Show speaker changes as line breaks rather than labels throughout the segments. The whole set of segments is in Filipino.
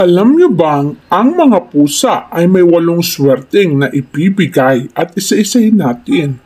Alam niyo bang ang mga pusa ay may 8 swerteng na ibibigay at isa-isahin natin?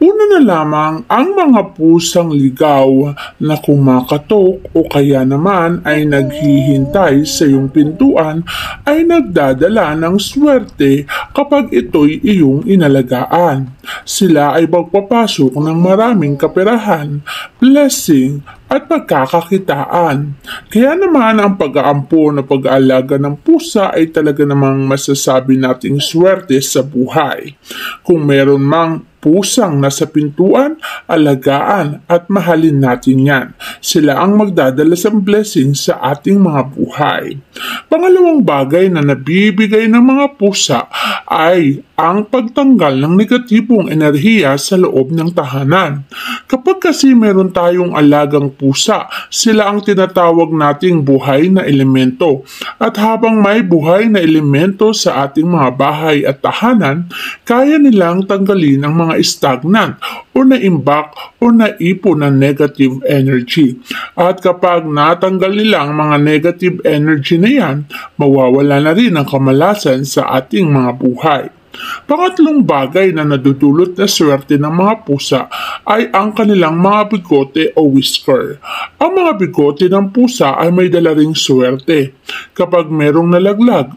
Una na lamang ang mga pusang ligaw na kumakatok o kaya naman ay naghihintay sa iyong pintuan ay nagdadala ng swerte kapag ito'y iyong inalagaan. Sila ay magpapasok ng maraming kaperahan, blessing at pagkakakitaan. Kaya naman ang pag-aampon o pag-aalaga ng pusa ay talaga namang masasabi nating swerte sa buhay. Kung meron mang pusang nasa pintuan, alagaan at mahalin natin yan. Sila ang magdadala sa blessing sa ating mga buhay. Pangalawang bagay na nabibigay ng mga pusa ay ang pagtanggal ng negatibong enerhiya sa loob ng tahanan. Kapag kasi meron tayong alagang pusa, sila ang tinatawag nating buhay na elemento. At habang may buhay na elemento sa ating mga bahay at tahanan, kaya nilang tanggalin ang mga stagnant o naimbak o naipon ng negative energy. At kapag natanggal nila ang mga negative energy na yan, mawawala na rin ang kamalasan sa ating mga buhay. Pangatlong bagay na nadudulot na swerte ng mga pusa ay ang kanilang mga bigote o whisker. Ang mga bigote ng pusa ay may dala ring swerte. Kapag merong nalaglag,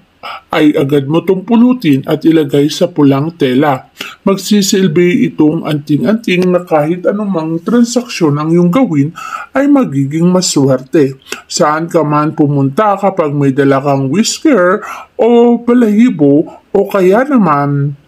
ay agad mo itong pulutin at ilagay sa pulang tela. Magsisilbi itong anting-anting na kahit anumang transaksyon ang iyong gawin ay magiging maswerte. Saan ka man pumunta kapag may dala kang whisker o balahibo o kaya naman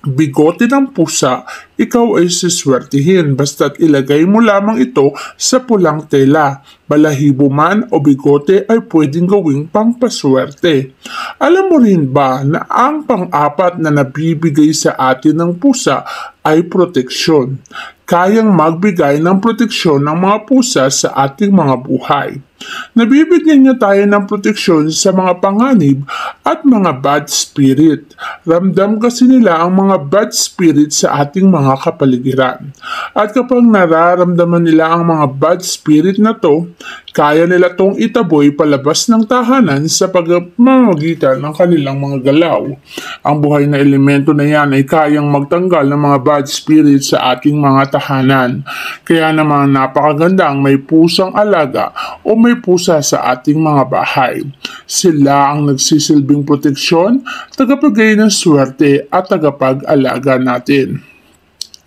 bigote ng pusa, ikaw ay siswertihin basta't ilagay mo lamang ito sa pulang tela. Balahibo man o bigote ay pwedeng gawing pangpaswerte. Alam mo rin ba na ang pang-apat na nabibigay sa atin ng pusa ay proteksyon? Kayang magbigay ng proteksyon ng mga pusa sa ating mga buhay. Nabibigyan niya tayo ng proteksyon sa mga panganib at mga bad spirit. Ramdam kasi nila ang mga bad spirit sa ating mga kapaligiran. At kapag nararamdaman nila ang mga bad spirit na to, kaya nila tong itaboy palabas ng tahanan sa pagmamagitan ng kanilang mga galaw. Ang buhay na elemento na yan ay kayang magtanggal ng mga bad spirit sa ating mga tahanan. Kaya naman napakaganda ang may pusang alaga o may pusa sa ating mga bahay. Sila ang nagsisilbing proteksyon, tagapagay ng swerte at tagapag-alaga natin.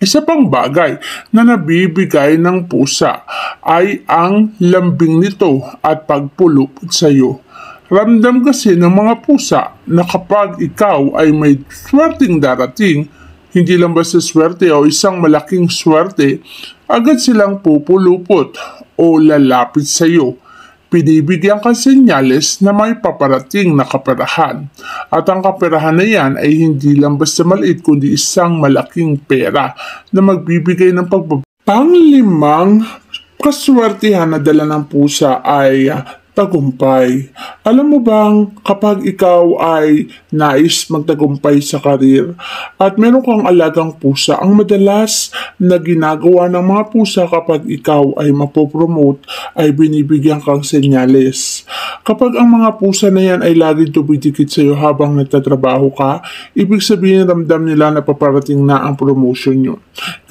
Isa pang bagay na nabibigay ng pusa ay ang lambing nito at pagpulupot sa iyo. Ramdam kasi ng mga pusa na kapag ikaw ay may swerteng darating, hindi lang basta swerte o isang malaking swerte, agad silang pupulupot o lalapit sa iyo. Pinibigyan ka senyales na may paparating na kaperahan. At ang kaperahan na yan ay hindi lang basta maliit kundi isang malaking pera na magbibigay ng pagbaba. Panglimang kaswertihan na dala ng pusa ay tagumpay. Alam mo bang kapag ikaw ay nais magtagumpay sa karir at meron kang alagang pusa, ang madalas na ginagawa ng mga pusa kapag ikaw ay mapopromote ay binibigyan kang senyales. Kapag ang mga pusa na yan ay laging tumidikit sa iyo habang nagtatrabaho ka, ibig sabihin ramdam nila na paparating na ang promotion nyo.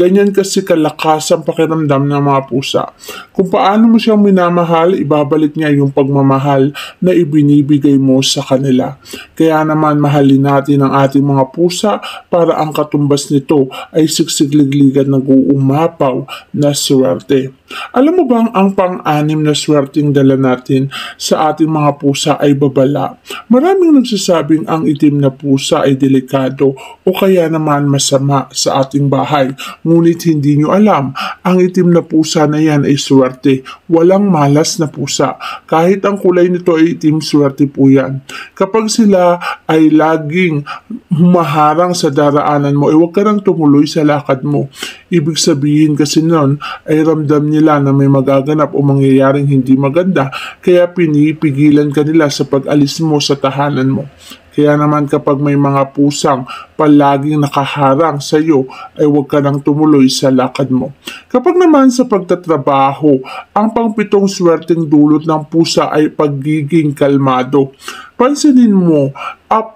Ganyan kasi kalakas ang pakiramdam ng mga pusa. Kung paano mo siyang minamahal, ibabalik niya yung pagmamahal na ibinibigay mo sa kanila. Kaya naman mahalin natin ang ating mga pusa para ang katumbas nito ay siksikligligan nag-uumapaw na swerte. Alam mo bang ang pang-anim na swerteng dala natin sa ating mga pusa ay babala? Maraming nagsasabing ang itim na pusa ay delikado o kaya naman masama sa ating bahay. Ngunit hindi nyo alam, ang itim na pusa na yan ay swerte. Walang malas na pusa. Kahit ang kulay nito ay itim, swerte po yan. Kapag sila ay laging humaharang sa daraanan mo, huwag ka nang tumuloy sa lakad mo. Ibig sabihin kasi nun ay ramdam nila na may magaganap o mangyayaring hindi maganda, kaya pinipigilan ka nila sa pag-alis mo sa tahanan mo. Kaya naman kapag may mga pusang palaging nakaharang sa iyo, ay huwag ka nang tumuloy sa lakad mo. Kapag naman sa pagtatrabaho, ang pangpitong swerteng dulot ng pusa ay pagiging kalmado. Pansinin mo,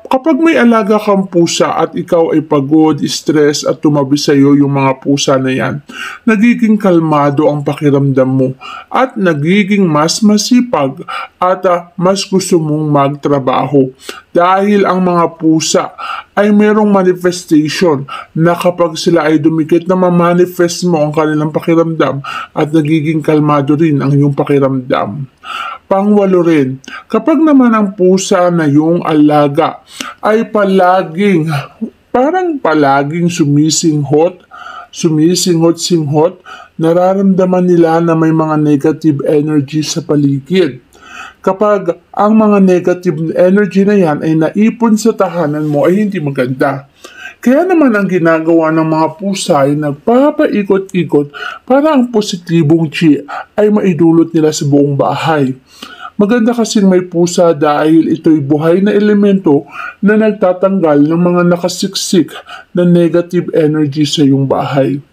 kapag may alaga kang pusa at ikaw ay pagod, stress at tumabi sa iyo yung mga pusa na yan, nagiging kalmado ang pakiramdam mo at nagiging mas masipag at mas gusto mong magtrabaho. Dahil ang mga pusa ay merong manifestation na kapag sila ay dumikit na ma-manifest mo ang kanilang pakiramdam at nagiging kalmado rin ang iyong pakiramdam. Pangwalo rin, kapag naman ang pusa na yung alaga ay palaging sumisinghot-singhot, nararamdaman nila na may mga negative energy sa paligid. Kapag ang mga negative energy na yan ay naipon sa tahanan mo ay hindi maganda. Kaya naman ang ginagawa ng mga pusa ay nagpapaikot-ikot para ang positibong chi ay maidulot nila sa buong bahay. Maganda kasing may pusa dahil ito'y buhay na elemento na nagtatanggal ng mga nakasiksik na negative energy sa iyong bahay.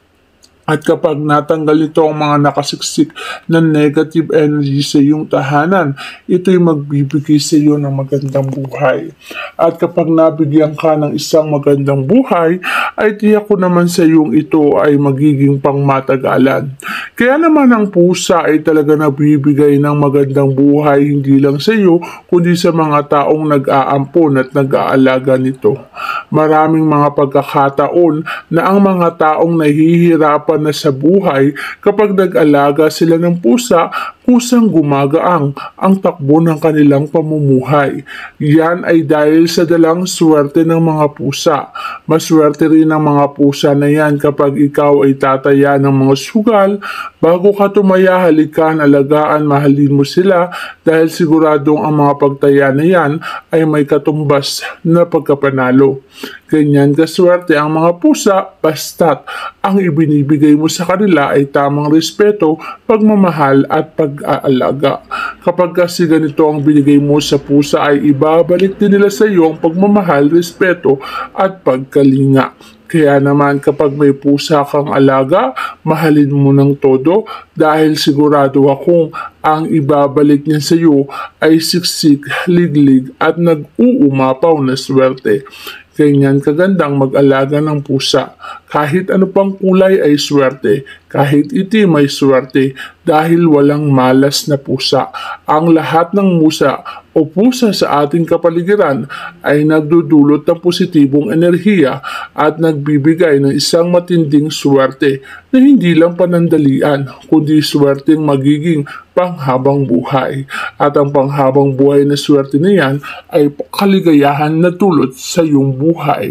At kapag natanggal ito ang mga nakasiksik na negative energy sa iyong tahanan, ito'y magbibigay sa iyo ng magandang buhay. At kapag nabigyan ka ng isang magandang buhay, ay tiyak ko naman sa iyong ito ay magiging pangmatagalan. Kaya naman ang pusa ay talaga nabibigay ng magandang buhay hindi lang sa iyo, kundi sa mga taong nag-aampon at nag-aalaga nito. Maraming mga pagkakataon na ang mga taong nahihirapan na sa buhay kapag nag-alaga sila ng pusa, kusang gumagaang ang takbo ng kanilang pamumuhay. Yan ay dahil sa dalang swerte ng mga pusa. Maswerte rin ang mga pusa na yan kapag ikaw ay tataya ng mga sugal. Bago ka tumaya, halikan, alagaan, mahalin mo sila dahil siguradong ang mga pagtaya na yan ay may katumbas na pagkapanalo. Ganyan kaswerte ang mga pusa basta't ang ibinibigay mo sa kanila ay tamang respeto, pagmamahal at pag-aalaga. Kapag kasi ganito ang binigay mo sa pusa ay ibabalik din nila sa iyo ang pagmamahal, respeto at pagkalinga. Kaya naman kapag may pusa kang alaga, mahalin mo ng todo dahil sigurado akong ang ibabalik niya sa iyo ay siksik, liglig at nag-uumapaw na swerte. Ganyan kagandang mag-alaga ng pusa. Kahit ano pang kulay ay swerte. Kahit itim ay swerte dahil walang malas na pusa. Ang lahat ng musa o pusa sa ating kapaligiran ay nagdudulot ng positibong enerhiya at nagbibigay ng isang matinding swerte na hindi lang panandalian kundi swerteng magiging panghabang buhay. At ang panghabang buhay na swerte na yan ay kaligayahan na dulot sa iyong buhay.